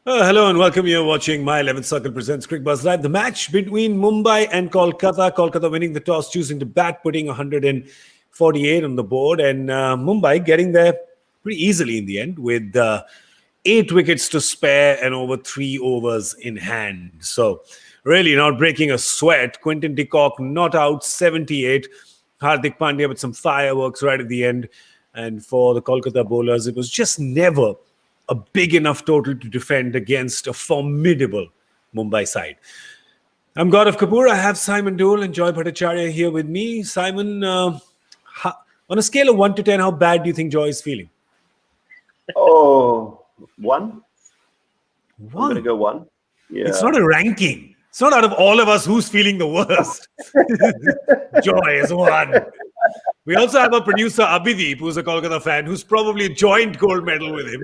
Hello and welcome. You're watching My 11th Circle presents Cricbuzz Live. The match between Mumbai and Kolkata. Kolkata winning the toss, choosing to bat, putting 148 on the board, and Mumbai getting there pretty easily in the end with 8 wickets to spare and over 3 overs in hand. So really not breaking a sweat. Quinton de Kock not out, 78. Hardik Pandya with some fireworks right at the end. And for the Kolkata bowlers, it was just never a big enough total to defend against a formidable Mumbai side. I'm Gaurav Kapur. I have Simon Doull and Joy Bhattacharjya here with me. Simon, on a scale of 1 to 10, how bad do you think Joy is feeling? Oh, 1. 1? I'm going to go 1. Yeah. It's not a ranking. It's not out of all of us who's feeling the worst. Joy is 1. We also have a producer, Abhideep, who's a Kolkata fan, who's probably a joint gold medal with him.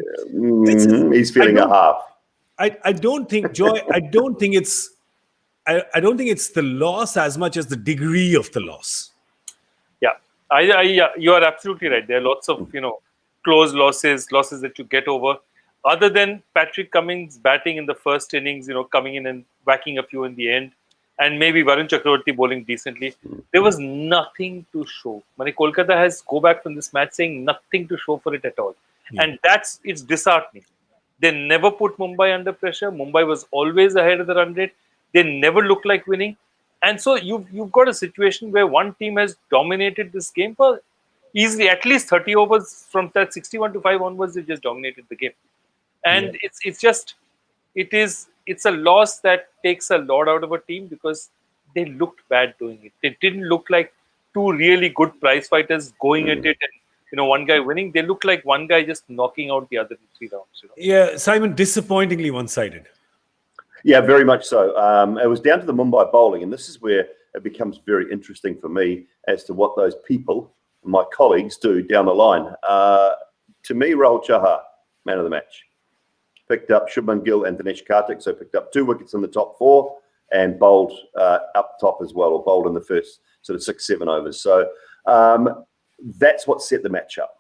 He's feeling a half. I don't think, Joy, I don't think it's the loss as much as the degree of the loss. Yeah, you are absolutely right. There are lots of, close losses that you get over. Other than Patrick Cummins batting in the first innings, coming in and whacking a few in the end, and maybe Varun Chakravarti bowling decently, there was nothing to show. Kolkata has go back from this match saying nothing to show for it at all. Yeah. And it's disheartening. They never put Mumbai under pressure. Mumbai was always ahead of the run rate. They never looked like winning. And so you've got a situation where one team has dominated this game for easily at least 30 overs from that 61-5 onwards. They just dominated the game. And it's a loss that takes a lot out of a team because they looked bad doing it. They didn't look like two really good prize fighters going at it and one guy winning. They looked like one guy just knocking out the other in 3 rounds. Yeah, Simon, disappointingly one-sided. Yeah, very much so. It was down to the Mumbai bowling, and this is where it becomes very interesting for me as to what those people, my colleagues, do down the line. To me, Rahul Chahar, man of the match. Picked up Shubman Gill and Dinesh Karthik, so picked up 2 wickets in the top 4 and bowled up top as well, or bowled in the first sort of 6-7 overs. So that's what set the match up.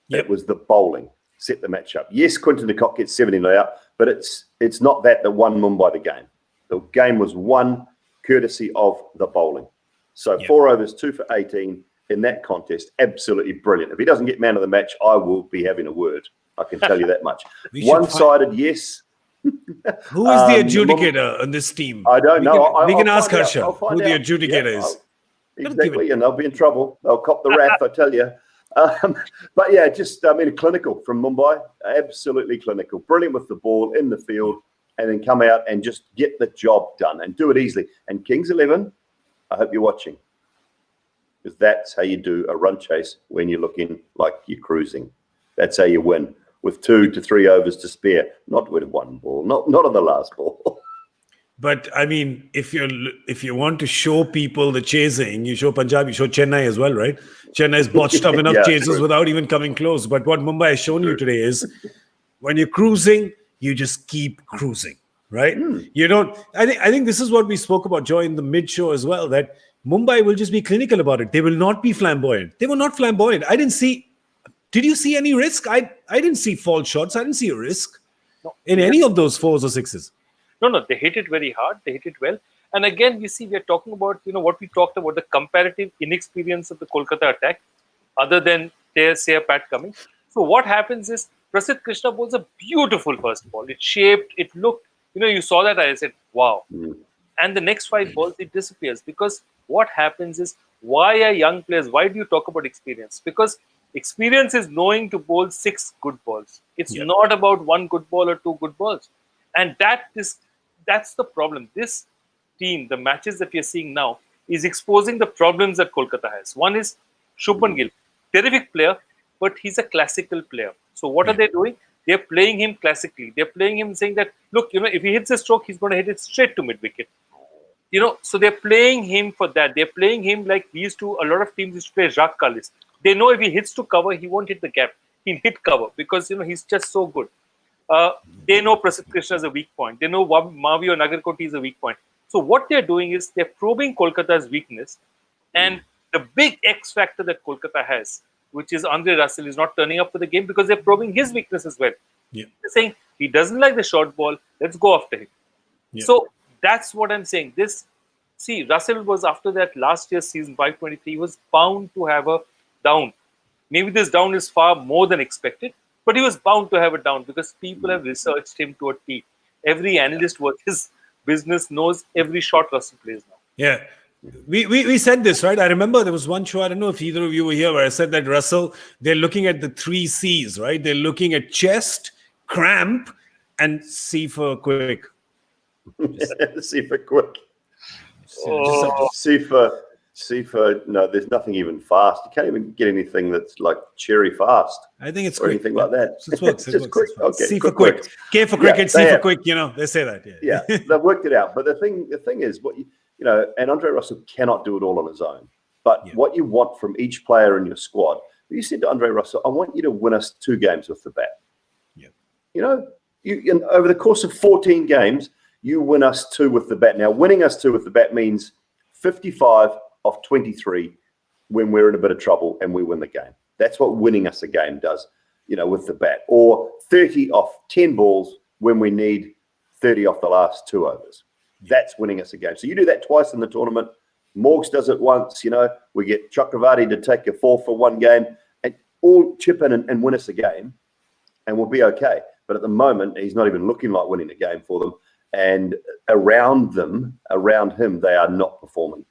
Yep. It was the bowling set the match up. Yes, Quinton de Kock gets 70 out, but it's not that won Mumbai the game. The game was won courtesy of the bowling. So 4 overs, 2 for 18 in that contest, absolutely brilliant. If he doesn't get man of the match, I will be having a word. I can tell you that much. One-sided, yes. Who is the adjudicator on this team? I don't know. We can ask Harsha who the adjudicator is. Exactly, and they'll be in trouble. They'll cop the wrath, I tell you. But yeah, clinical from Mumbai. Absolutely clinical. Brilliant with the ball in the field and then come out and just get the job done and do it easily. And Kings 11, I hope you're watching, because that's how you do a run chase when you're looking like you're cruising. That's how you win, with 2 to 3 overs to spare, not with one ball, not on the last ball. But I mean, if you want to show people the chasing, you show Punjab, you show Chennai as well, right? Chennai's botched up enough chases without even coming close. But what Mumbai has shown you today is when you're cruising, you just keep cruising, right? You don't. I think this is what we spoke about, Joy, in the mid-show as well, that Mumbai will just be clinical about it. They will not be flamboyant. They were not flamboyant. I didn't see. Did you see any risk? I didn't see false shots. I didn't see a risk in any of those 4s or 6s. No, they hit it very hard. They hit it well. And again, we're talking about, what we talked about, the comparative inexperience of the Kolkata attack, other than say Pat Cummins. So what happens is, Prasidh Krishna bowls a beautiful first ball. It shaped, it looked, you saw that, I said, wow. And the next 5 balls, it disappears. Because what happens is, why are young players, why do you talk about experience? Because experience is knowing to bowl 6 good balls. It's not about 1 good ball or 2 good balls. And that's the problem. This team, the matches that we are seeing now, is exposing the problems that Kolkata has. One is Shubman Gill, terrific player, but he's a classical player. So what are they doing? They're playing him classically. They're playing him saying that, look, if he hits a stroke, he's going to hit it straight to mid-wicket. So they're playing him for that. They're playing him like a lot of teams used to play Jacques Kallis. They know if he hits to cover, he won't hit the gap. He'll hit cover because, he's just so good. They know Prasidh Krishna is a weak point. They know Mavi or Nagarkoti is a weak point. So what they're doing is they're probing Kolkata's weakness. And the big X factor that Kolkata has, which is Andre Russell, is not turning up for the game because they're probing his weakness as well. Yeah. They're saying, He doesn't like the short ball. Let's go after him. Yeah. So that's what I'm saying. Russell was after that last year's season 523. He was bound to have a down. Maybe this down is far more than expected, but he was bound to have a down because people have researched him to a T. Every analyst worth his business knows every shot Russell plays now. Yeah. We said this, right? I remember there was one show, I don't know if either of you were here, where I said that Russell, they're looking at the 3 C's, right? They're looking at chest, cramp, and C for quick. C for quick. C for no, there's nothing even fast. You can't even get anything that's like cherry fast. I think it's or quick. anything like that. It works. It's just quick. Okay, C for quick. K for cricket, C for quick. They say that. Yeah, they've worked it out. But the thing is, what and Andre Russell cannot do it all on his own. But what you want from each player in your squad, you said to Andre Russell, I want you to win us 2 games with the bat. Yeah. And over the course of 14 games, you win us 2 with the bat. Now, winning us 2 with the bat means 55 of 23 when we're in a bit of trouble and we win the game. That's what winning us a game does, with the bat. Or 30 off 10 balls when we need 30 off the last 2 overs. That's winning us a game. So you do that twice in the tournament. Morgs does it once, we get Chakravarti to take a 4 for 1 game and all chip in and win us a game and we'll be okay. But at the moment, he's not even looking like winning a game for them. And around him, they are not performing.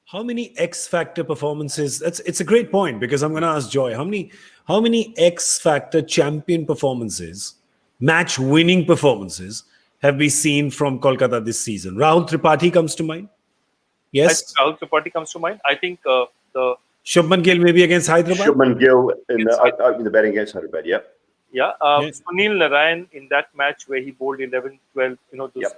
How many X Factor performances? It's a great point because I'm going to ask Joy, how many X Factor champion performances, match winning performances have we seen from Kolkata this season? Rahul Tripathi comes to mind. Yes, Rahul Tripathi comes to mind. I think the Shubman Gill maybe against Hyderabad. Shubman Gill opening the batting against Hyderabad. Yep. Yeah, Sunil Narayan in that match where he bowled 11, 12, those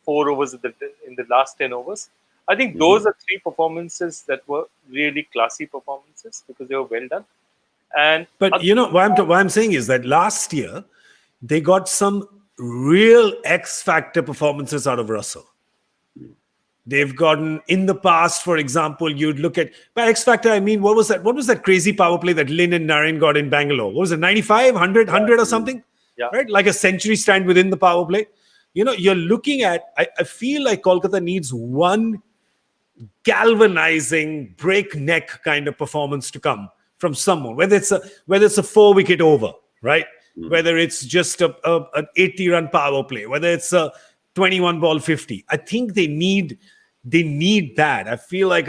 4 overs in the last 10 overs. I think those are 3 performances that were really classy performances because they were well done. But what I'm saying is that last year they got some real X Factor performances out of Russell. They've gotten in the past, for example, you'd look at by X Factor. I mean, what was that? What was that crazy power play that Lynn and Narayan got in Bangalore? What was it? 95, 100 or something? Yeah. Right? Like a century stand within the power play. You're looking at, I feel like Kolkata needs one galvanizing, breakneck kind of performance to come from someone, whether it's a 4-wicket over, right? Whether it's just an 80-run power play, whether it's a 21-ball 50. I think they need that. I feel like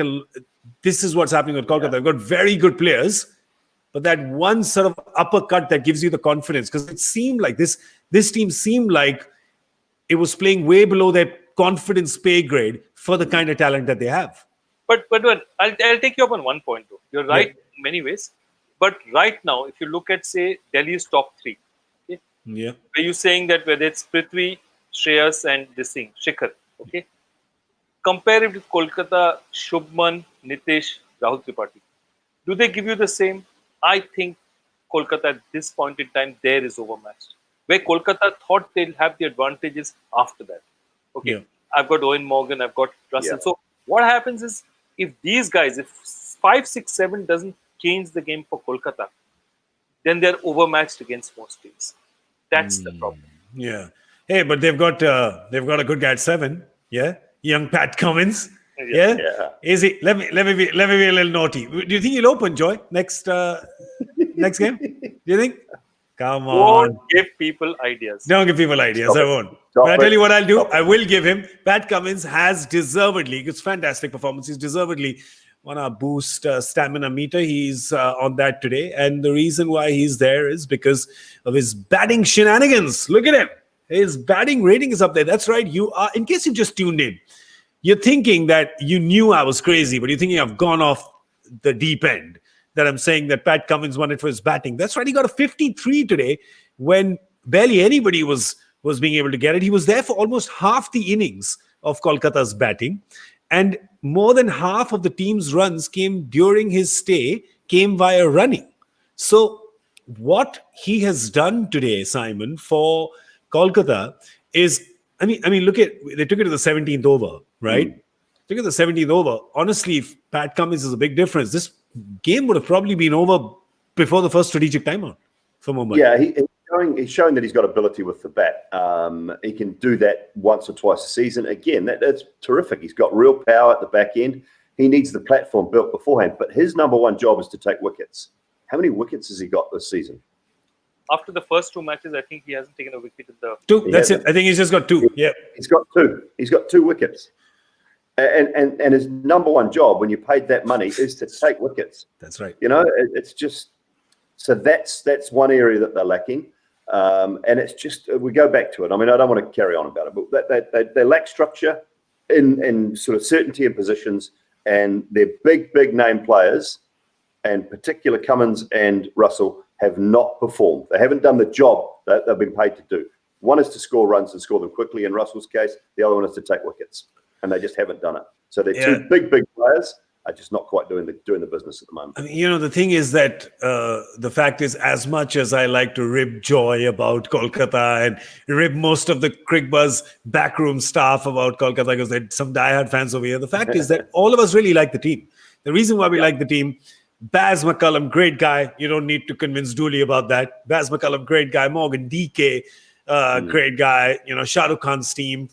this is what's happening with Kolkata. They've got very good players, but that one sort of uppercut that gives you the confidence, because it seemed like this team seemed like it was playing way below their confidence pay grade for the kind of talent that they have. But I'll take you up on one point though. You're right in many ways. But right now, if you look at, say, Delhi's top 3, okay, where you're saying that whether it's Prithvi, Shreyas and this thing, Shikhar, okay? Compare it with Kolkata, Shubman, Nitish, Rahul Tripathi. Do they give you the same? I think Kolkata at this point in time there is overmatched. Where Kolkata thought they'll have the advantages after that. Okay, I've got Owen Morgan, I've got Russell. Yeah. So what happens is if these guys, if 5, 6, 7 doesn't change the game for Kolkata, then they're overmatched against most teams. That's the problem. Yeah. Hey, but they've got a good guy at 7. Yeah, young Pat Cummins. Yeah. Easy. Let me be a little naughty. Do you think he'll open, Joy, next game? Do you think? Come on. Don't give people ideas. Don't give people ideas. I won't. But I tell you what I'll do. I will give him. Pat Cummins has deservedly. It's fantastic performance. He's deservedly on our boost stamina meter. He's on that today, and the reason why he's there is because of his batting shenanigans. Look at him. His batting rating is up there. That's right. You are. In case you just tuned in, you're thinking that you knew I was crazy, but you're thinking I've gone off the deep end. That I'm saying that Pat Cummins won it for his batting. That's right. He got a 53 today when barely anybody was being able to get it. He was there for almost half the innings of Kolkata's batting, and more than half of the team's runs came during his stay, came via running. So what he has done today, Simon, for Kolkata is, I mean, look at, they took it to the 17th over, right? Took it to the 17th over. Honestly, if Pat Cummins is a big difference, this game would have probably been over before the first strategic timeout for Mumbai. Yeah, he he's showing that he's got ability with the bat. He can do that once or twice a season. Again, that's terrific. He's got real power at the back end. He needs the platform built beforehand. But his number one job is to take wickets. How many wickets has he got this season? After the first 2 matches, I think he hasn't taken a wicket in the... 2. That's it. I think he's just got 2. Yeah. He's got 2. He's got 2 wickets. And his number one job when you paid that money is to take wickets. That's right. It's just... So that's one area that they're lacking. And it's just, we go back to it. I mean, I don't want to carry on about it, but they lack structure in sort of certainty in positions, and their big name players, and particular Cummins and Russell, have not performed. They haven't done the job that they've been paid to do. One is to score runs and score them quickly in Russell's case. The other one is to take wickets, and they just haven't done it. So they're 2 big players are just not quite doing the business at the moment. I mean, the thing is that the fact is, as much as I like to rib joy about Kolkata and rib most of the Cricbuzz backroom staff about Kolkata, because there's some diehard fans over here, the fact is that all of us really like the team. The reason why we like the team, Baz McCullum, great guy. You don't need to convince Dooley about that. Baz McCullum, great guy. Morgan DK, great guy. Shah Rukh Khan's team.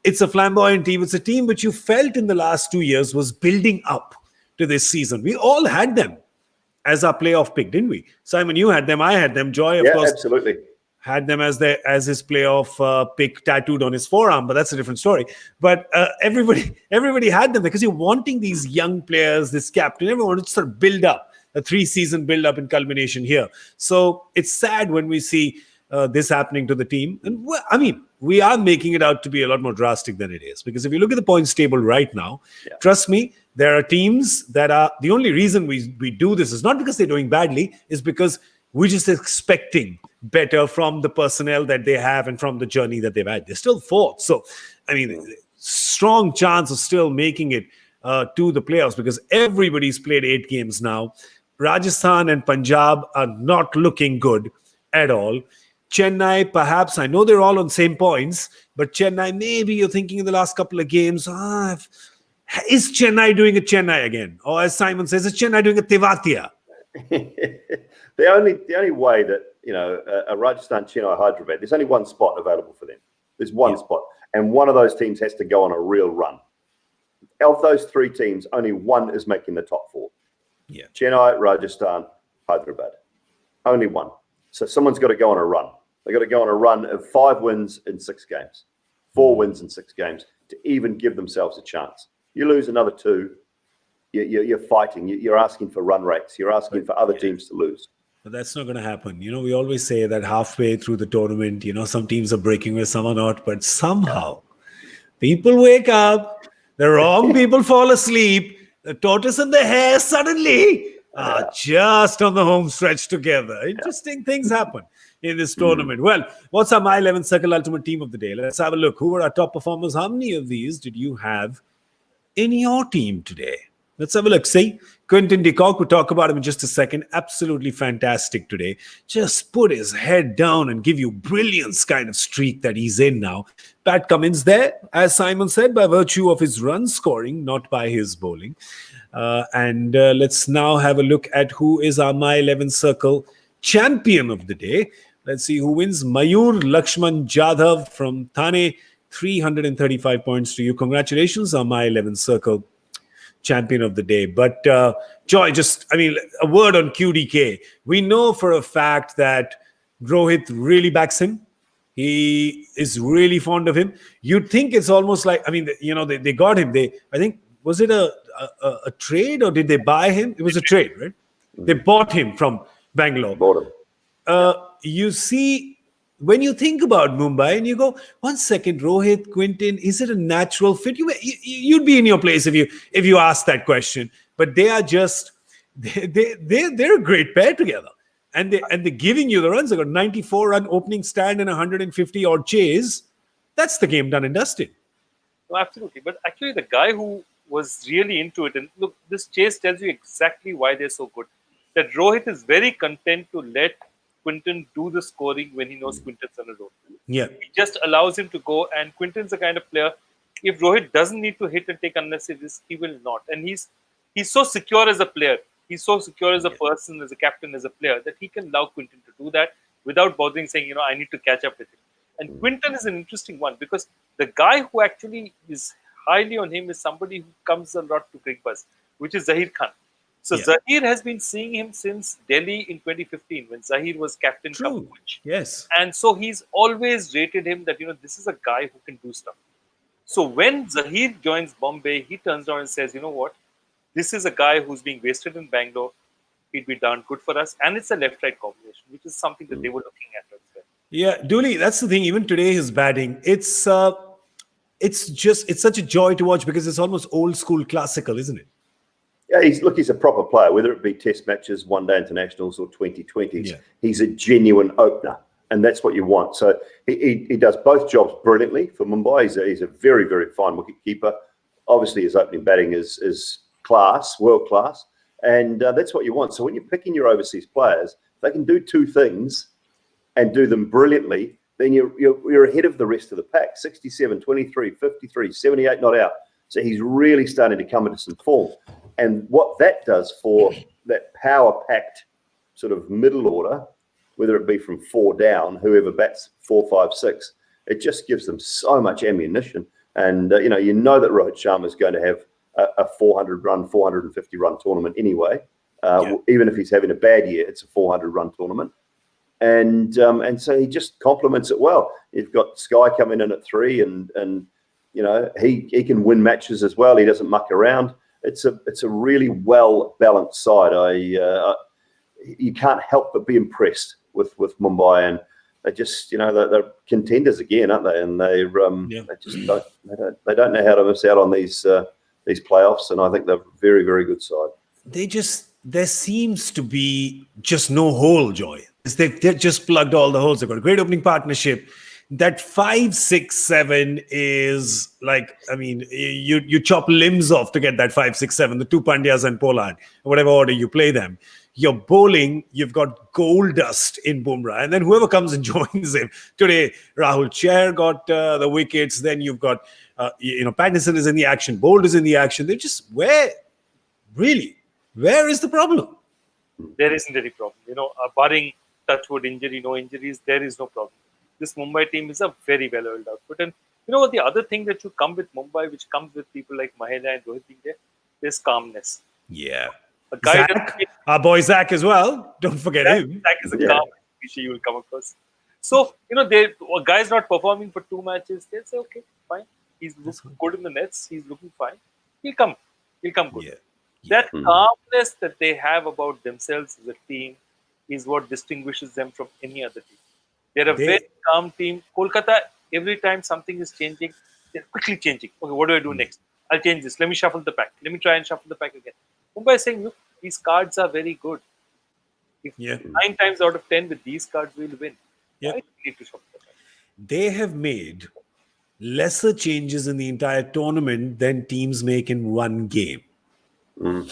It's a flamboyant team. It's a team which you felt in the last 2 years was building up to this season. We all had them as our playoff pick, didn't we? Simon, you had them. I had them. Joy, of course, absolutely had them as his playoff pick tattooed on his forearm, but that's a different story. But everybody had them because you're wanting these young players, this captain. Everyone wanted to sort of build up a 3-season build up in culmination here. So it's sad when we see this happening to the team. And I mean, we are making it out to be a lot more drastic than it is. Because if you look at the points table right now, trust me, there are teams that are... The only reason we do this is not because they're doing badly, is because we're just expecting better from the personnel that they have and from the journey that they've had. They're still 4th. So, I mean, strong chance of still making it to the playoffs, because everybody's played 8 games now. Rajasthan and Punjab are not looking good at all. Chennai, perhaps, I know they're all on same points, but Chennai, maybe you're thinking in the last couple of games, is Chennai doing a Chennai again? Or as Simon says, is Chennai doing a Tewatia? The only way that, a Rajasthan, Chennai, Hyderabad, there's only one spot available for them. There's one spot. And one of those teams has to go on a real run. Of those 3 teams, only one is making the top 4. Yeah. Chennai, Rajasthan, Hyderabad. Only one. So someone's got to go on a run. They've got to go on a run of 5 wins in 6 games, 4 wins in 6 games to even give themselves a chance. You lose another 2, you're fighting. You're asking for run rates. You're asking for other teams to lose. But that's not going to happen. We always say that halfway through the tournament, some teams are breaking away, some are not. But somehow, people wake up, the wrong people fall asleep, the tortoise and the hare suddenly are just on the home stretch together. Interesting things happen in this tournament. Well, what's our My 11 Circle Ultimate Team of the Day? Let's have a look. Who were our top performers? How many of these did you have in your team today? Let's have a look. See, Quinton de Kock, we'll talk about him in just a second. Absolutely fantastic today. Just put his head down and give you brilliance kind of streak that he's in now. Pat Cummins there, as Simon said, by virtue of his run scoring, not by his bowling. And let's now have a look at who is our My 11 Circle champion of the day. Let's see who wins. Mayur Lakshman Jadhav from Thane, 335 points to you. Congratulations on My 11 Circle champion of the day. But Joy, a word on QDK. We know for a fact that Rohit really backs him. He is really fond of him. You'd think it's almost like, they got him. I think, was it a trade or did they buy him? It was a trade, right? They bought him from Bangalore. Bought him. You see, when you think about Mumbai and you go, 1 second, Rohit, Quinton, is it a natural fit? You'd be in your place if you ask that question. But they are just, they're a great pair together. And they're giving you the runs. They got 94-run opening stand and 150 odd chase. That's the game done and dusted. No, absolutely. But actually, the guy who was really into it, and look, this chase tells you exactly why they're so good. That Rohit is very content to let Quinton do the scoring when he knows Quinton's on a roll. Yeah. He just allows him to go, and Quinton's the kind of player, if Rohit doesn't need to hit and take unnecessary risks, he will not. And he's so secure as a player. He's so secure as a person, as a captain, as a player, that he can allow Quinton to do that. without bothering saying, I need to catch up with him. And Quinton is an interesting one because the guy who actually is highly on him is somebody who comes a lot to Cricbuzz, which is Zahir Khan. So Zahir has been seeing him since Delhi in 2015 when Zahir was captain cum coach. Yes. And so he's always rated him that, this is a guy who can do stuff. So when Zahir joins Bombay, he turns around and says, you know what? This is a guy who's being wasted in Bangalore. He'd be darn good for us. And it's a left-right combination, which is something that they were looking at as well. Yeah, Dooley, that's the thing. Even today, his batting, it's such a joy to watch because it's almost old school classical, isn't it? Yeah, he's a proper player, whether it be test matches, one-day internationals or 2020s. Yeah. He's a genuine opener, and that's what you want. So he does both jobs brilliantly for Mumbai. He's a very, very fine wicketkeeper. Obviously, his opening batting is class, world class, and that's what you want. So when you're picking your overseas players, they can do two things and do them brilliantly, then you're ahead of the rest of the pack. 67, 23, 53, 78 not out. So he's really starting to come into some form. And what that does for that power-packed sort of middle order, whether it be from 4 down, whoever bats 4, 5, 6, it just gives them so much ammunition. And, that Rohit Sharma is going to have a 400-run, 450-run tournament anyway. Even if he's having a bad year, it's a 400-run tournament. And so he just complements it well. You've got Sky coming in at 3, and he can win matches as well. He doesn't muck around. It's a really well balanced side. You can't help but be impressed with Mumbai, and they just they're contenders again, aren't they? And they just don't know how to miss out on these playoffs. And I think they're a very, very good side. There seems to be just no hole, Joy. They've just plugged all the holes. They've got a great opening partnership. That 5, 6, 7 is like, you chop limbs off to get that 5, 6, 7, the 2 Pandyas and Pollard, whatever order you play them. You're bowling, you've got gold dust in Bumrah, and then whoever comes and joins him. Today, Rahul Chair got the wickets. Then you've got, Pattinson is in the action, Bold is in the action. They're just, where is the problem? There isn't any problem. Barring touchwood injury, no injuries, there is no problem. This Mumbai team is a very well-oiled outfit. And the other thing that should come with Mumbai, which comes with people like Mahela and Rohit being there, is calmness. Yeah. A guy our boy Zach as well. Don't forget him. Zach is a calm issue you will come across. So, a guy's not performing for 2 matches. They'll say, okay, fine. He's looking good in the nets. He's looking fine. He'll come good. Yeah. That calmness that they have about themselves as a team is what distinguishes them from any other team. They're a very calm team. Kolkata, every time something is changing, they're quickly changing. Okay, what do I do next? I'll change this. Let me shuffle the pack. Let me try and shuffle the pack again. Mumbai is saying, look, these cards are very good. If 9 times out of 10 with these cards, we'll win. Yeah. Why do we need to shuffle the pack? They have made lesser changes in the entire tournament than teams make in one game. And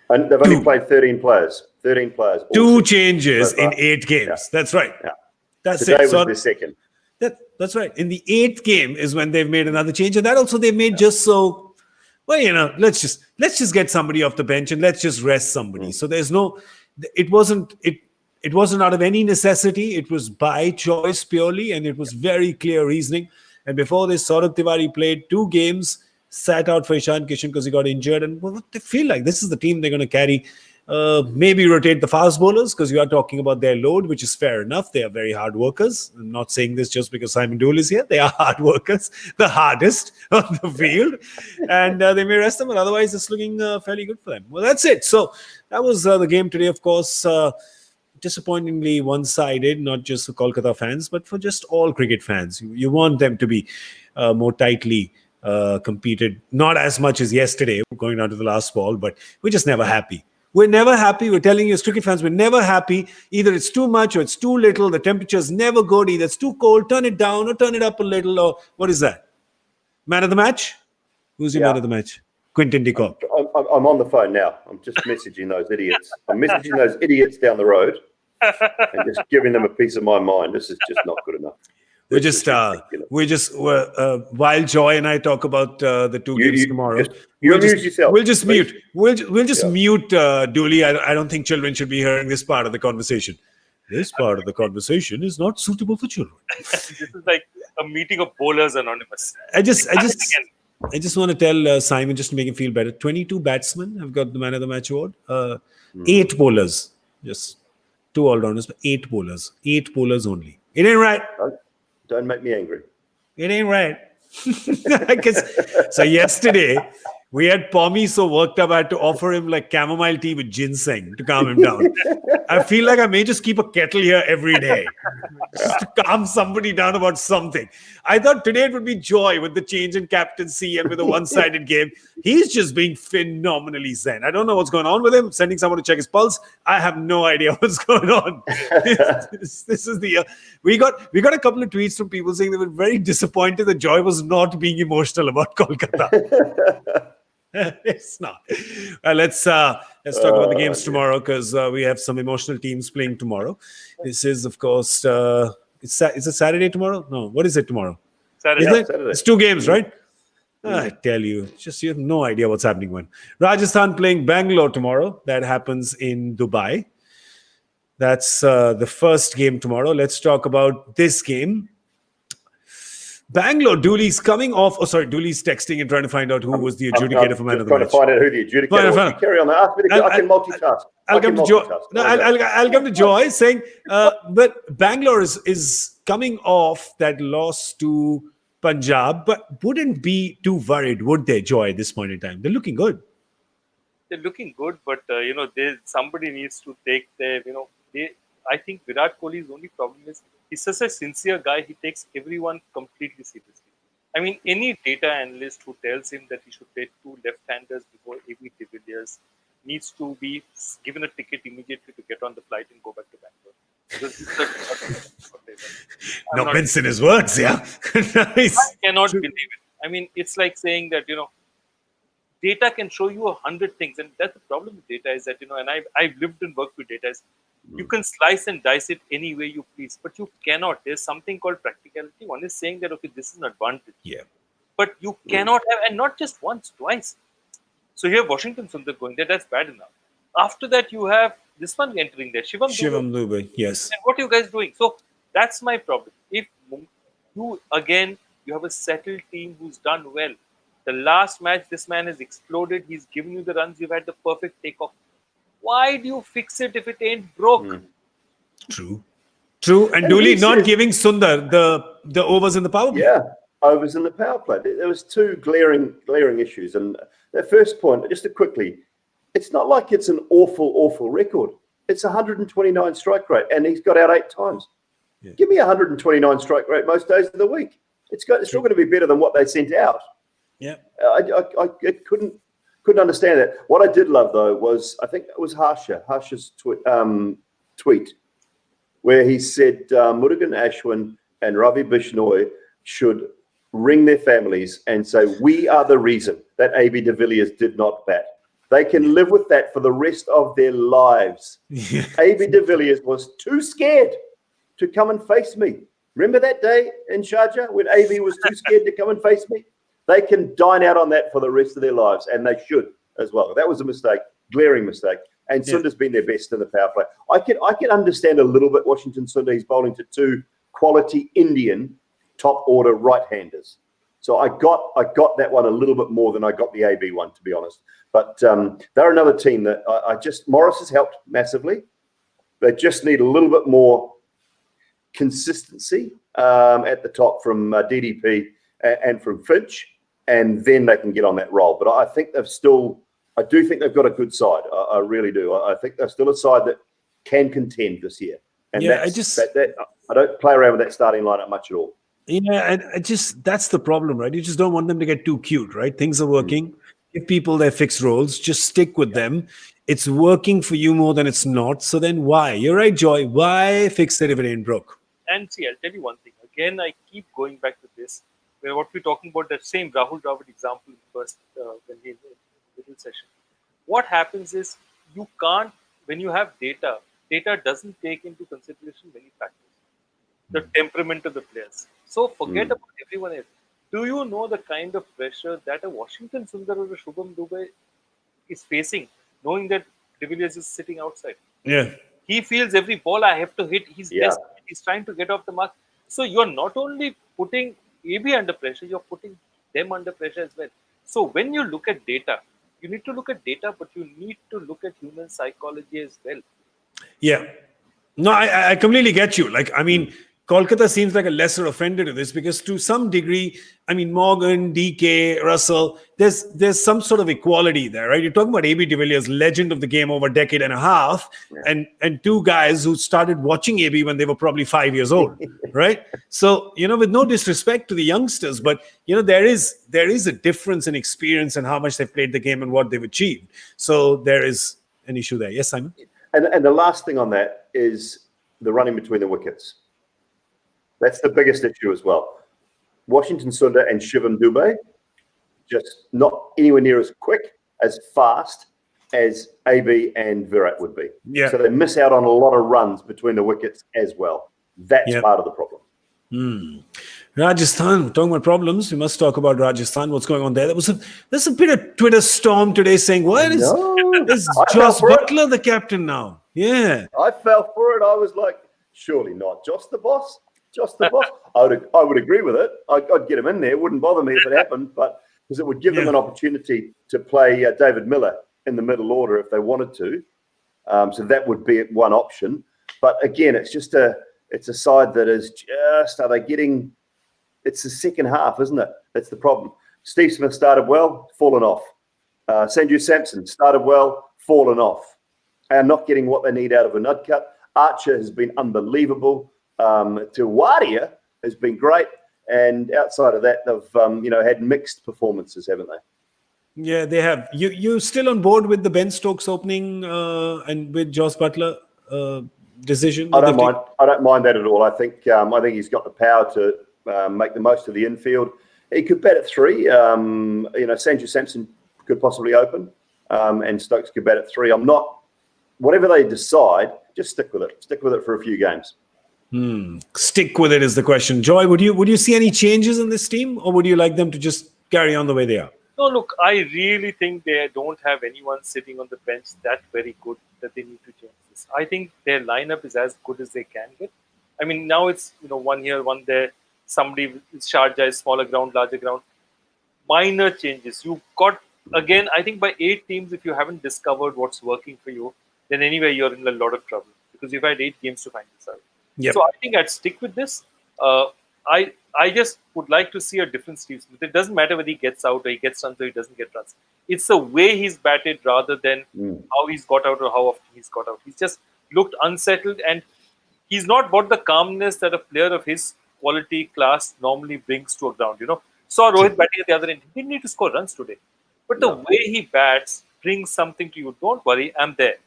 they've only played 13 players. 13 players. 2 changes in 8 games. Yeah. That's right. Yeah. That's Today it. was the second. That's right. In the 8th game is when they've made another change, and that also they made just so. Well, let's just get somebody off the bench and let's just rest somebody. So there's no. It wasn't out of any necessity. It was by choice purely, and it was very clear reasoning. And before this, Saurav Tiwari played 2 games, sat out for Ishan Kishan because he got injured. And what they feel like, this is the team they're going to carry. Maybe rotate the fast bowlers because you are talking about their load, which is fair enough. They are very hard workers. I'm not saying this just because Simon Doull is here. They are hard workers, the hardest on the field. And they may rest them, but otherwise it's looking fairly good for them. Well, that's it. So that was the game today, of course. Disappointingly one-sided, not just for Kolkata fans, but for just all cricket fans. You want them to be more tightly competed. Not as much as yesterday, going down to the last ball, but we're just never happy. We're never happy. We're telling you as cricket fans, we're never happy. Either it's too much or it's too little. The temperature's never good. Either it's too cold, turn it down or turn it up a little. Or what is that? Man of the match? Who's your man of the match? Quinton de Kock. I'm on the phone now. I'm just messaging those idiots. I'm messaging those idiots down the road and just giving them a piece of my mind. This is just not good enough. While Joy and I talk about the 2 games tomorrow, we'll just mute. We'll just mute Dooley. I don't think children should be hearing this part of the conversation. This part of the conversation is not suitable for children. This is like a meeting of bowlers anonymous. I just want to tell Simon, just to make him feel better. 22 batsmen have got the man of the match award. 8 bowlers, just 2 all-rounders, but 8 bowlers. 8 bowlers only. It ain't right. Don't make me angry. It ain't right. So yesterday, we had Pommy so worked up, I had to offer him like chamomile tea with ginseng to calm him down. I feel like I may just keep a kettle here every day just to calm somebody down about something. I thought today it would be joy with the change in captaincy and with a one-sided game. He's just being phenomenally zen. I don't know what's going on with him. Sending someone to check his pulse. I have no idea what's going on. This is the we got a couple of tweets from people saying they were very disappointed that Joy was not being emotional about Kolkata. It's not. Let's talk about the games tomorrow, because we have some emotional teams playing tomorrow. This is, of course, it's a Saturday tomorrow? No, what is it tomorrow? Saturday. Is it? Saturday. It's 2 games, right? I tell you, just you have no idea what's happening when. Rajasthan playing Bangalore tomorrow. That happens in Dubai. That's the first game tomorrow. Let's talk about this game. Bangalore, Dooley's coming off. Oh, sorry, Dooley's texting and trying to find out who was the adjudicator for man of the match. Trying to find out who the adjudicator was. You carry on that. I can multitask. I'll come to Joy. No, I'll come to Joy saying, but Bangalore is coming off that loss to Punjab, but wouldn't be too worried, would they, Joy, at this point in time? They're looking good. They're looking good, but somebody needs to take their. I think Virat Kohli's only problem is he's such a sincere guy. He takes everyone completely seriously. I mean, any data analyst who tells him that he should take 2 left-handers before AB de Villiers needs to be given a ticket immediately to get on the flight and go back to Bangalore. No mince in his words, yeah. Nice. I cannot believe it. I mean, it's like saying that, data can show you 100 things. And that's the problem with data is that, and I've lived and worked with data, is you can slice and dice it any way you please, but you cannot. There's something called practicality. One is saying that, okay, this is an advantage. Yeah. But you cannot have, and not just once, twice. So you have Washington Sundar going there, that's bad enough. After that, you have this one entering there, Shivam Dube, yes. And what are you guys doing? So that's my problem. If you have a settled team who's done well. The last match, this man has exploded. He's given you the runs. You've had the perfect takeoff. Why do you fix it if it ain't broke? True. And Dooley not giving Sundar the overs in the power play. Yeah, overs in the power play. There was 2 glaring issues. And that first point, just to quickly, it's not like it's an awful record. It's 129 strike rate, and he's got out 8 times. Yeah. Give me 129 strike rate most days of the week. It's still going to be better than what they sent out. Yeah, I couldn't understand that. What I did love though was, I think it was Harsha's tweet, where he said Murugan Ashwin and Ravi Bishnoi should ring their families and say, we are the reason that AB de Villiers did not bat. They can live with that for the rest of their lives. AB de Villiers was too scared to come and face me. Remember that day in Sharjah when AB was too scared to come and face me? They can dine out on that for the rest of their lives, and they should as well. That was a mistake, glaring mistake. And Sundar's been their best in the power play. I can understand a little bit Washington Sundar. He's bowling to 2 quality Indian top order right-handers. So I got that one a little bit more than I got the AB one, to be honest. But they're another team that Morris has helped massively. They just need a little bit more consistency at the top from DDP and from Finch, and then they can get on that roll. But I think I do think they've got a good side. I really do. I think they're still a side that can contend this year. And I don't play around with that starting lineup much at all. Yeah, that's the problem, right? You just don't want them to get too cute, right? Things are working. Give people their fixed roles. Just stick with them. It's working for you more than it's not. So then why? You're right, Joy. Why fix it if it ain't broke? And see, I'll tell you one thing. Again, I keep going back to this. Where what we're talking about, that same Rahul Dravid example first when he in the little session. What happens is you can't, when you have data doesn't take into consideration many factors. The temperament of the players. So forget about everyone else. Do you know the kind of pressure that a Washington Sundar or a Shubham Dubey is facing, knowing that de Villiers is sitting outside? Yeah. He feels every ball I have to hit. He's Yeah. desperate. He's trying to get off the mark. So you're not only putting AB under pressure, you're putting them under pressure as well. So when you look at data, you need to look at data, but you need to look at human psychology as well. Yeah. No, I completely get you. Like, I mean, Kolkata seems like a lesser offender to this because to some degree, I mean, Morgan, DK, Russell, there's some sort of equality there, right? You're talking about AB de Villiers, legend of the game over a decade and a half, and two guys who started watching AB when they were probably 5 years old, right? So, with no disrespect to the youngsters, but, there is a difference in experience and how much they've played the game and what they've achieved. So there is an issue there. Yes, Simon? And the last thing on that is the running between the wickets. That's the biggest issue as well. Washington Sundar and Shivam Dubey, just not anywhere near as quick, as fast as AB and Virat would be. Yeah. So they miss out on a lot of runs between the wickets as well. That's part of the problem. Rajasthan, talking about problems, we must talk about Rajasthan. What's going on there? There's a bit of Twitter storm today saying, "Why is Joss Butler the captain now?" Yeah, I fell for it. I was like, surely not. Joss the boss. Joss the boss. I would agree with it. I'd get him in there. It wouldn't bother me if it happened, but because it would give them an opportunity to play David Miller in the middle order if they wanted to. So that would be one option. But again, it's a side that is just, are they getting? It's the second half, isn't it? That's the problem. Steve Smith started well, fallen off. Sanju Samson started well, fallen off. And not getting what they need out of a nudcut. Archer has been unbelievable. Tewadia has been great. And outside of that, they've had mixed performances, haven't they? Yeah, they have. You still on board with the Ben Stokes opening and with Joss Butler decision? I don't mind that at all. I think he's got the power to make the most of the infield. He could bat at 3. Sanju Samson could possibly open, and Stokes could bat at 3. Whatever they decide, just stick with it. Stick with it for a few games. Stick with it is the question. Joy, would you see any changes in this team, or would you like them to just carry on the way they are? No, look, I really think they don't have anyone sitting on the bench that very good that they need to change this. I think their lineup is as good as they can get. I mean, now it's one here, one there. Somebody with Sharjah is smaller ground, larger ground. Minor changes. You've got, again, I think by 8 teams, if you haven't discovered what's working for you, then anyway, you're in a lot of trouble because you've had 8 games to find this out. Yep. So I think I'd stick with this. I just would like to see a different Steve Smith. It doesn't matter whether he gets out or he gets runs or he doesn't get runs. It's the way he's batted rather than how he's got out or how often he's got out. He's just looked unsettled and he's not got the calmness that a player of his quality class normally brings to a ground. Saw Rohit batting at the other end. He didn't need to score runs today. But the way he bats brings something to you. Don't worry, I'm there.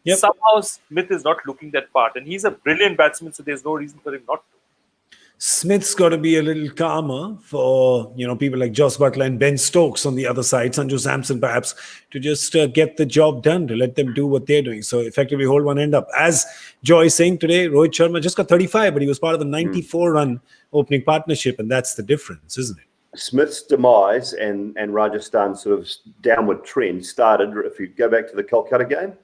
Yep. Somehow Smith is not looking that part. And he's a brilliant batsman, so there's no reason for him not to. Smith's got to be a little calmer for people like Joss Butler and Ben Stokes on the other side, Sanju Samson perhaps, to just get the job done, to let them do what they're doing. So effectively hold one end up. As Joy is saying today, Rohit Sharma just got 35, but he was part of the 94-run opening partnership, and that's the difference, isn't it? Smith's demise and Rajasthan's sort of downward trend started, if you go back to the Kolkata game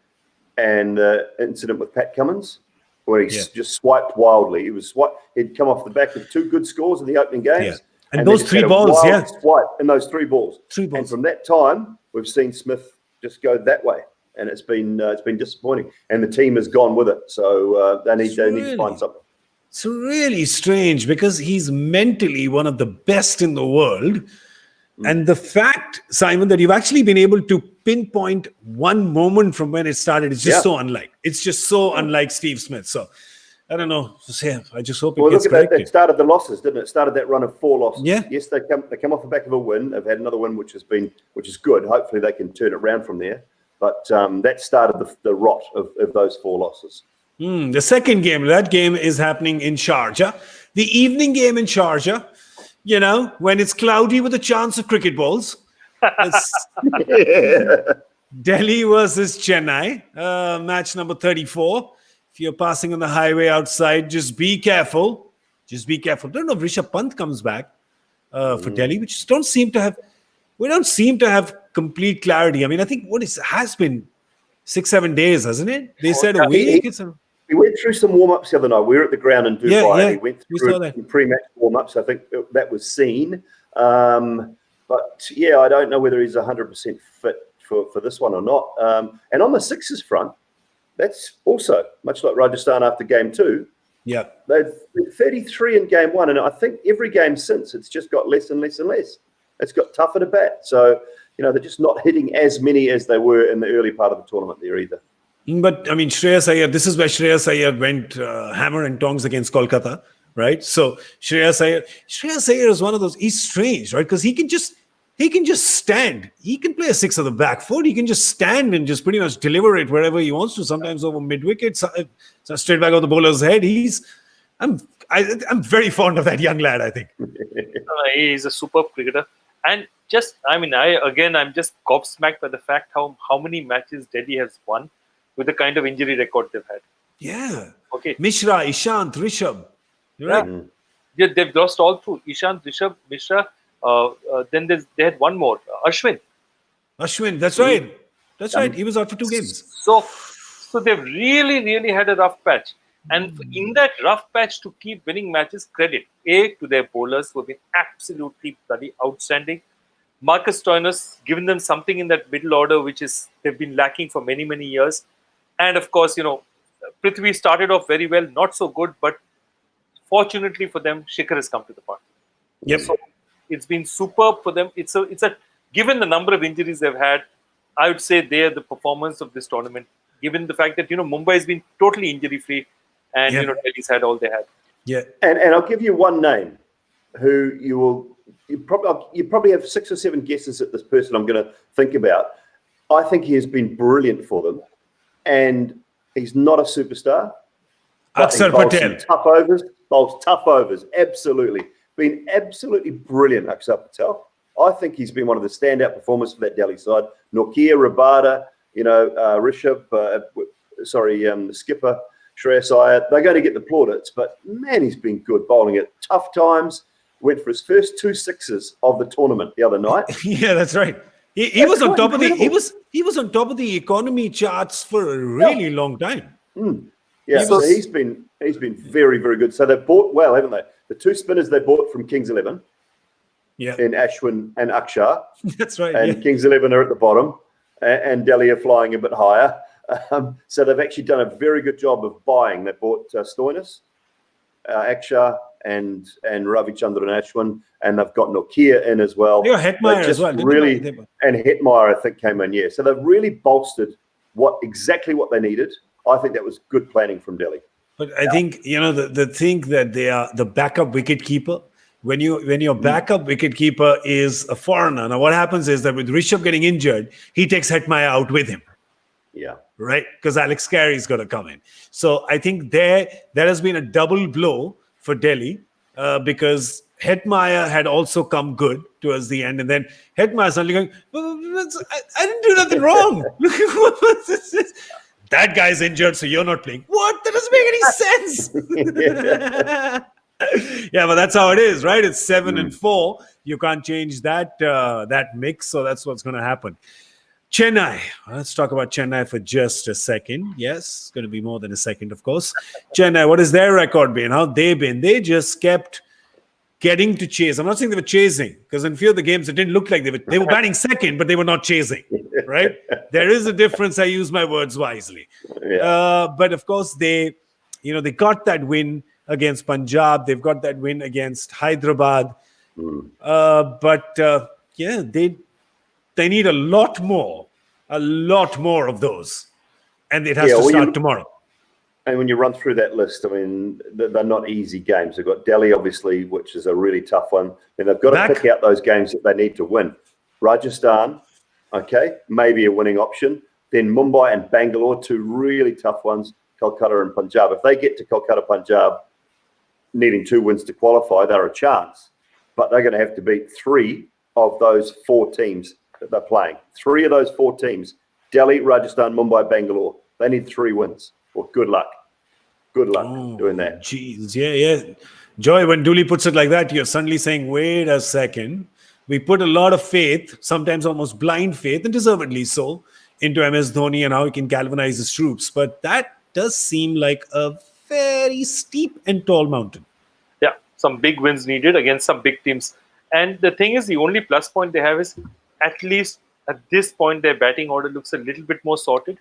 and the incident with Pat Cummins, where he just swiped wildly. He'd come off the back of 2 good scores in the opening games. Yeah. And those 3 balls, swipe in those 3 balls. 3 balls. And from that time, we've seen Smith just go that way. And it's been disappointing. And the team has gone with it. So they need to find something. It's really strange because he's mentally one of the best in the world. And the fact, Simon, that you've actually been able to pinpoint one moment from when it started is just so unlike. It's just so unlike Steve Smith. So, I don't know. I just hope it gets corrected. It started the losses, didn't it? It started that run of 4 losses. Yeah. Yes, they come off the back of a win. They've had another win, which is good. Hopefully they can turn it around from there. But that started the rot of those 4 losses. The second game, that game is happening in Sharjah. The evening game in Sharjah, when it's cloudy with a chance of cricket balls. Delhi versus Chennai, match number 34. If you're passing on the highway outside, just be careful. Just be careful. Don't know if Rishabh Pant comes back for Delhi. We don't seem to have complete clarity. I mean, I think has been 6-7 days, hasn't it? They said a week. We went through some warm-ups the other night. We were at the ground in Dubai. Yeah, We went we saw through that. some pre-match warm-ups. I think that was seen. But yeah, I don't know whether he's 100% fit for this one or not. And on the Sixers front, that's also much like Rajasthan after game 2. Yeah. They've been 33 in game 1, and I think every game since it's just got less and less and less. It's got tougher to bat. So, they're just not hitting as many as they were in the early part of the tournament there either. But, I mean, Shreyas Iyer, this is where Shreyas Iyer went hammer and tongs against Kolkata, right? So, Shreyas Iyer is one of those, he's strange, right? Because he can just stand. He can play a 6 of the back foot. He can just stand and just pretty much deliver it wherever he wants to, sometimes over mid-wicket, so straight back of the bowler's head. I'm very fond of that young lad, I think. He's a superb cricketer. And I'm just gobsmacked by the fact how many matches Delhi has won with the kind of injury record they've had. Yeah. Okay. Mishra, Ishant, Rishabh. You're right. Yeah, they've lost all through. Ishant, Rishabh, Mishra. Then they had one more. Ashwin, that's right. That's right. He was out for 2 games. So they've really, really had a rough patch. And in that rough patch to keep winning matches, credit to their bowlers who have been absolutely bloody outstanding. Marcus Stoinis, given them something in that middle order, which is they've been lacking for many, many years. And of course, Prithvi started off very well, not so good, but fortunately for them, Shikhar has come to the party. Yep. So it's been superb for them. It's a given the number of injuries they've had, I would say they are the performance of this tournament. Given the fact that Mumbai has been totally injury free, and Delhi's had all they had. Yeah. And I'll give you one name who you probably have 6 or 7 guesses at this person I'm going to think about. I think he has been brilliant for them, and he's not a superstar. Akshar Patel. Bowls tough overs, absolutely. Been absolutely brilliant, Akshar Patel. I think he's been one of the standout performers for that Delhi side. Nortje, Rabada, Rishabh, the skipper, Shreyas Iyer, they're going to get the plaudits, but man, he's been good bowling at tough times. Went for his first 2 sixes of the tournament the other night. Yeah, that's right. He was on top of he was on top of the economy charts for a really long time. Yeah, so he's been very, very good. So they've bought well, haven't they? The 2 spinners they bought from Kings 11, in Ashwin and Akshar. That's right. And Kings 11 are at the bottom, and Delhi are flying a bit higher. So they've actually done a very good job of buying. They bought Stoinis, Akshar, and Ravichandran Ashwin, and they've got Nortje in as well. Yeah, Hetmeyer as well. And Hetmeyer, I think, came in. Yeah, so they've really bolstered exactly what they needed. I think that was good planning from Delhi. But I think the thing that they are the backup wicketkeeper. When your backup wicketkeeper is a foreigner, now what happens is that with Rishabh getting injured, he takes Hetmeyer out with him. Yeah. Right? Because Alex Carey's got to come in. So I think there has been a double blow for Delhi because Hetmeyer had also come good towards the end. And then Hetmeyer suddenly going, I didn't do nothing wrong. That guy's injured, so you're not playing. What? That doesn't make any sense. Yeah, but that's how it is, right? It's 7 and 4. You can't change that mix. So that's what's going to happen. Chennai. Let's talk about Chennai for just a second. Yes, it's going to be more than a second, of course. Chennai, what has their record been? How they've been? They just kept getting to chase. I'm not saying they were chasing, because in a few of the games, it didn't look like they were batting second, but they were not chasing, right? There is a difference. I use my words wisely. Yeah. But of course, they got that win against Punjab. They've got that win against Hyderabad. They need a lot more of those. And it has to start tomorrow. And when you run through that list, I mean, they're not easy games. They've got Delhi, obviously, which is a really tough one. And they've got to pick out those games that they need to win. Rajasthan, okay, maybe a winning option. Then Mumbai and Bangalore, 2 really tough ones. Kolkata and Punjab. If they get to Kolkata, Punjab, needing 2 wins to qualify, they're a chance. But they're going to have to beat 3 of those 4 teams that they're playing. 3 of those 4 teams, Delhi, Rajasthan, Mumbai, Bangalore. They need 3 wins. Well, good luck. Good luck doing that. Jeez, yeah. Joy, when Dooley puts it like that, you're suddenly saying, wait a second. We put a lot of faith, sometimes almost blind faith, and deservedly so, into MS Dhoni and how he can galvanize his troops. But that does seem like a very steep and tall mountain. Yeah, some big wins needed against some big teams. And the thing is, the only plus point they have is, at least at this point, their batting order looks a little bit more sorted.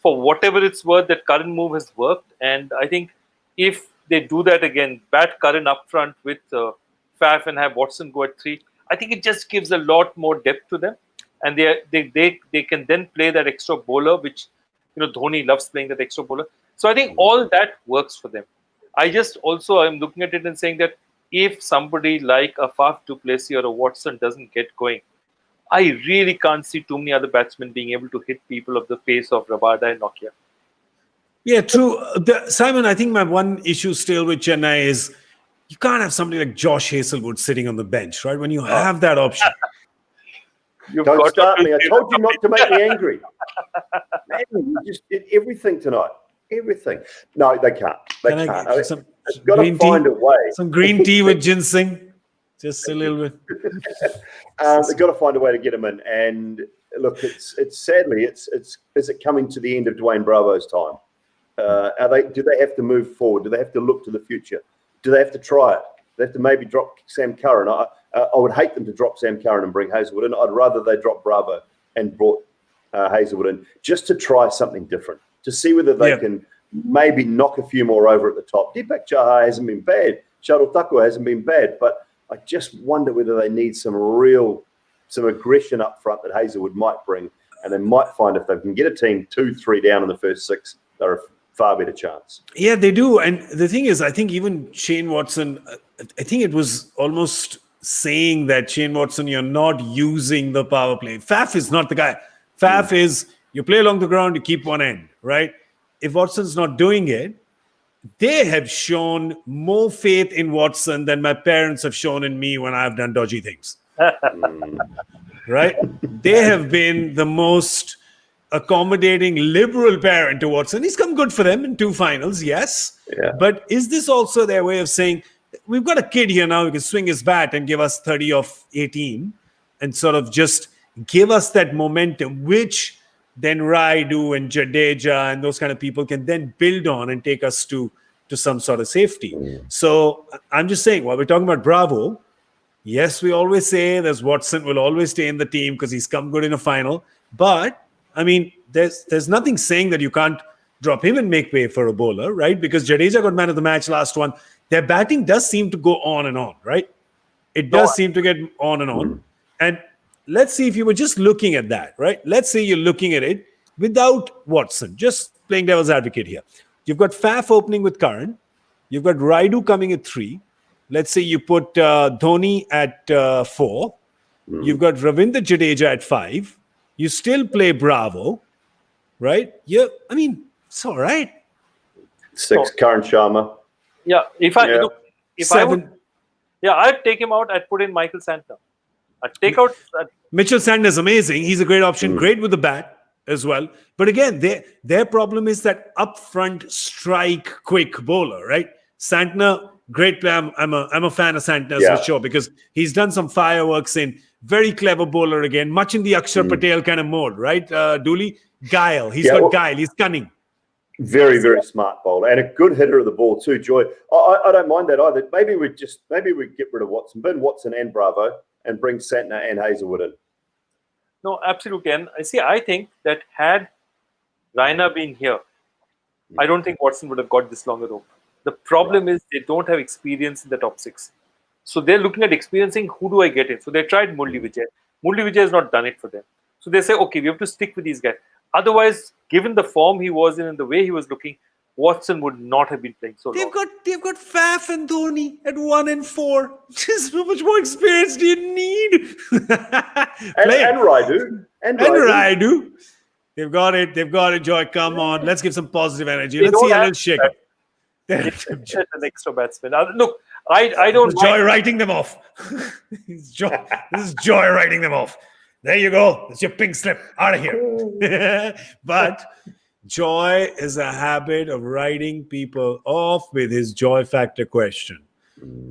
For whatever it's worth, that Curran move has worked. And I think if they do that again, bat Curran up front with Faf and have Watson go at 3, I think it just gives a lot more depth to them. And they can then play that extra bowler, which, Dhoni loves playing that extra bowler. So I think all that works for them. I just also am looking at it and saying that if somebody like a Faf du Plessis or a Watson doesn't get going, I really can't see too many other batsmen being able to hit people of the pace of Rabada and Nokia. Yeah, true. Simon, I think my one issue still with Chennai is you can't have somebody like Josh Hazelwood sitting on the bench, right? When you have that option. Don't start me. I told you not to make me angry. Man, you just did everything tonight. Everything. No, they can't. They can't. They've got to find a way. Some green tea with ginseng. Just a little bit. They've got to find a way to get him in. And look, it's sadly, is it coming to the end of Dwayne Bravo's time? Do they have to move forward? Do they have to look to the future? Do they have to try it? They have to maybe drop Sam Curran. I would hate them to drop Sam Curran and bring Hazelwood in. I'd rather they drop Bravo and brought Hazelwood in just to try something different, to see whether they can maybe knock a few more over at the top. Deepak Chahar hasn't been bad. Shardul Thakur hasn't been bad, but I just wonder whether they need some aggression up front that Hazelwood might bring, and they might find if they can get a team 2-3 down in the first 6, they're a far better chance. Yeah, they do. And the thing is, I think even Shane Watson, I think it was almost saying that Shane Watson, you're not using the power play. Faf is not the guy. Faf is you play along the ground, you keep one end, right? If Watson's not doing it, they have shown more faith in Watson than my parents have shown in me when I've done dodgy things. Right? They have been the most accommodating, liberal parent to Watson. He's come good for them in 2 finals, yes. Yeah. But is this also their way of saying, we've got a kid here now who can swing his bat and give us 30 of 18 and sort of just give us that momentum, which then Raidu and Jadeja and those kind of people can then build on and take us to some sort of safety. So I'm just saying, while we're talking about Bravo, yes, we always say there's Watson will always stay in the team because he's come good in a final. But, I mean, there's nothing saying that you can't drop him and make way for a bowler, right? Because Jadeja got man of the match last one. Their batting does seem to go on and on, right? It does seem to get on and on. And let's see if you were just looking at that, right? Let's say you're looking at it without Watson, just playing devil's advocate here. You've got Faf opening with Curran. You've got Raidu coming at 3. Let's say you put Dhoni at 4. You've got Ravindra Jadeja at 5. You still play Bravo, right? Yeah, I mean, it's all right. 6, Karan Sharma. Yeah, if 7. I'd take him out. I'd put in Michael Santner. I'd take out Mitchell Santner's amazing. He's a great option, great with the bat as well. But again, their problem is that upfront strike quick bowler, right? Santner, great player. I'm a fan of Santner's for sure because he's done some fireworks in. Very clever bowler again, much in the Akshar Patel kind of mode, right? Dooley, guile. He's got guile. He's cunning. Very, very smart bowler and a good hitter of the ball too, Joy. I don't mind that either. Maybe we get rid of Watson, bin Watson and Bravo, and bring Santner and Hazelwood in. No, absolutely. And I think that had Raina been here, I don't think Watson would have got this long a rope. The problem is they don't have experience in the top 6. So they're looking at experiencing who do I get in. So they tried Murli Vijay. Murli Vijay has not done it for them. So they say, okay, we have to stick with these guys. Otherwise, given the form he was in and the way he was looking, Watson would not have been playing so long. They've got Faf and Dhoni at 1 and 4. Just how much more experience do you need? and Raidu. And Raidu. They've got it. They've got it, Joy. Come on. Let's give some positive energy. Let's see a little shake. It's an extra batsman. Look, I don't. Joy writing them off. This is Joy writing them off. There you go. That's your pink slip. Out of here. But Joy is a habit of writing people off with his joy factor question.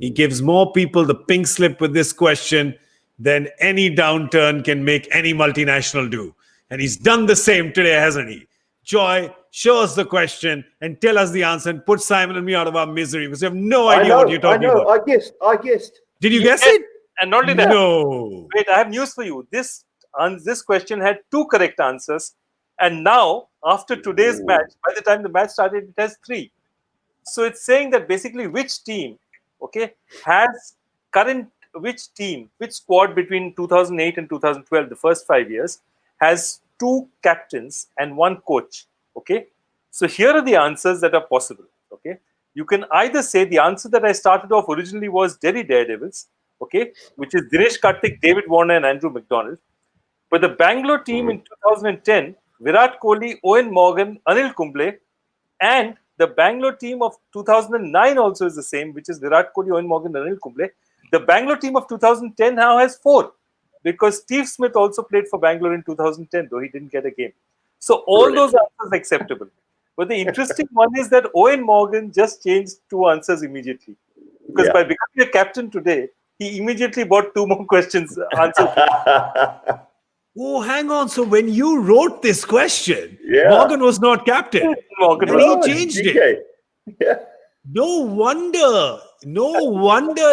He gives more people the pink slip with this question than any downturn can make any multinational do. And he's done the same today, hasn't he? Joy, show us the question and tell us the answer and put Simon and me out of our misery because we have no idea what you're talking about. I guessed. Did you guess Yes. it? And not only that, No. wait, I have news for you. This question had 2 correct answers. And now, after today's match, by the time the match started, it has 3. So it's saying that basically which team, okay, which squad between 2008 and 2012, the first 5 years, has 2 captains and 1 coach, okay? So here are the answers that are possible, okay? You can either say the answer that I started off originally was Delhi Daredevils, okay, which is Dinesh Karthik, David Warner, and Andrew McDonald. But the Bangalore team in 2010, Virat Kohli, Owen Morgan, Anil Kumble, and the Bangalore team of 2009 also is the same, which is Virat Kohli, Owen Morgan, and Anil Kumble. The Bangalore team of 2010 now has 4 because Steve Smith also played for Bangalore in 2010, though he didn't get a game. So all those answers are acceptable. But the interesting one is that Owen Morgan just changed 2 answers immediately. Because by becoming a captain today, he immediately bought 2 more questions answered. Oh, hang on. So when you wrote this question, Yeah. Morgan was not captain. Morgan And was- he changed DK. it. Yeah. No wonder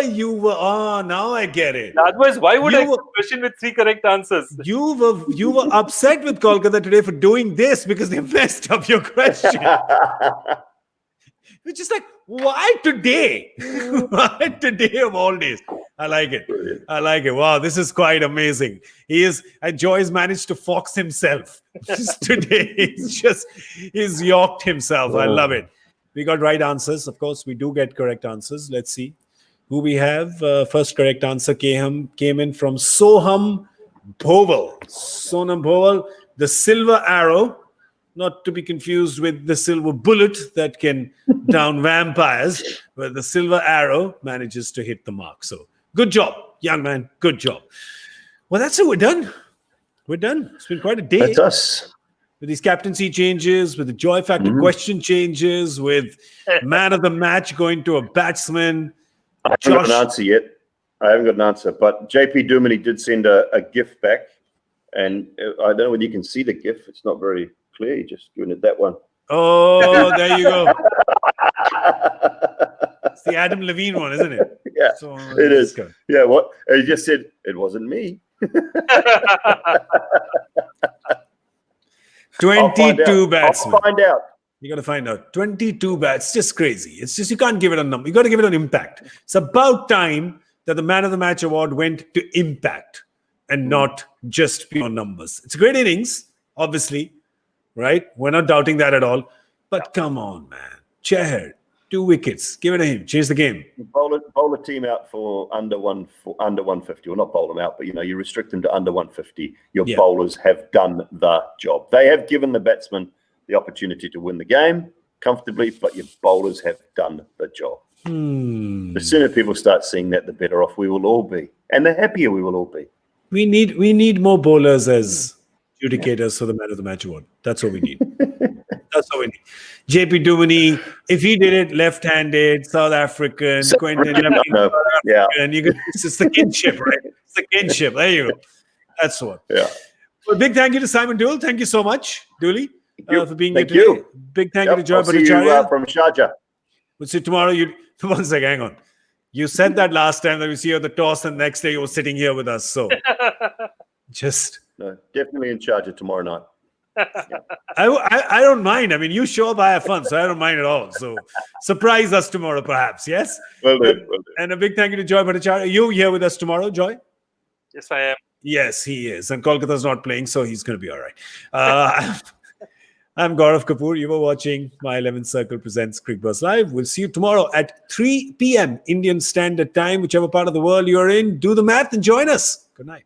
you were. Oh, now I get it. Otherwise, why would You I were- ask a question with 3 correct answers? You were upset with Kolkata today for doing this because they messed up your question. Which is like, why today? Why today of all days? I like it. Brilliant. I like it. Wow, this is quite amazing. Joy's managed to fox himself. Just today, he's yawked himself. I love it. We got right answers. Of course, we do get correct answers. Let's see who we have. First correct answer came in from Sonam Bhoval. Sonam Bhoval, the silver arrow, not to be confused with the silver bullet that can down vampires, but the silver arrow manages to hit the mark. So good job, young man. Good job. Well, that's it. We're done. We're done. It's been quite a day. That's us. With these captaincy changes, with the joy factor question changes, with man of the match going to a batsman. I haven't got an answer yet. I haven't got an answer. But JP Duminy did send a GIF back. And I don't know whether you can see the GIF. It's not very clear. You're just doing it that one. Oh, there you go. It's the Adam Levine one, isn't it? Yeah, So, it is. let's go. Yeah, what? He just said, it wasn't me. 22 batsmen. I'll find out. You got to find out. 22 bats. Just crazy. It's just, you can't give it a number. You got to give it an impact. It's about time that the Man of the Match award went to impact and not just pure numbers. It's a great innings, obviously, right? We're not doubting that at all. But come on, man. Chahar, 2 wickets. Give it to him. Change the game. Bowl a team out for under 150. Well, not bowl them out, but you restrict them to under 150. Your bowlers have done the job. They have given the batsman the opportunity to win the game comfortably, but your bowlers have done the job. The sooner people start seeing that, the better off we will all be, and the happier we will all be. We need more bowlers as adjudicators for the Man of the Match award. That's what we need. That's what we need. JP Duminy, if he did it left-handed, South African, Quinton de Kock, it's the kinship, right? It's the kinship. There you go. That's what. Yeah. Well, big thank you to Simon Doull. Thank you so much, Dooley, for being here Thank today. you. Big thank you to Joy I'll see you Bhattacharjya. from Sharjah. We'll see you tomorrow. One second, hang on. You said that last time that we see you at the toss, and the next day you were sitting here with us. So No, definitely in Sharjah tomorrow night. I don't mind. I mean, you show up, I have fun, so I don't mind at all. So surprise us tomorrow, perhaps. Yes. Will do. And a big thank you to Joy Bhattacharjya. Are you here with us tomorrow, Joy? Yes, I am. Yes, he is. And Kolkata's not playing, so he's going to be all right. I'm Gaurav Kapur. You were watching My 11th Circle presents Cricbuzz Live. We'll see you tomorrow at 3 p.m. Indian Standard Time. Whichever part of the world you're in, do the math and join us. Good night.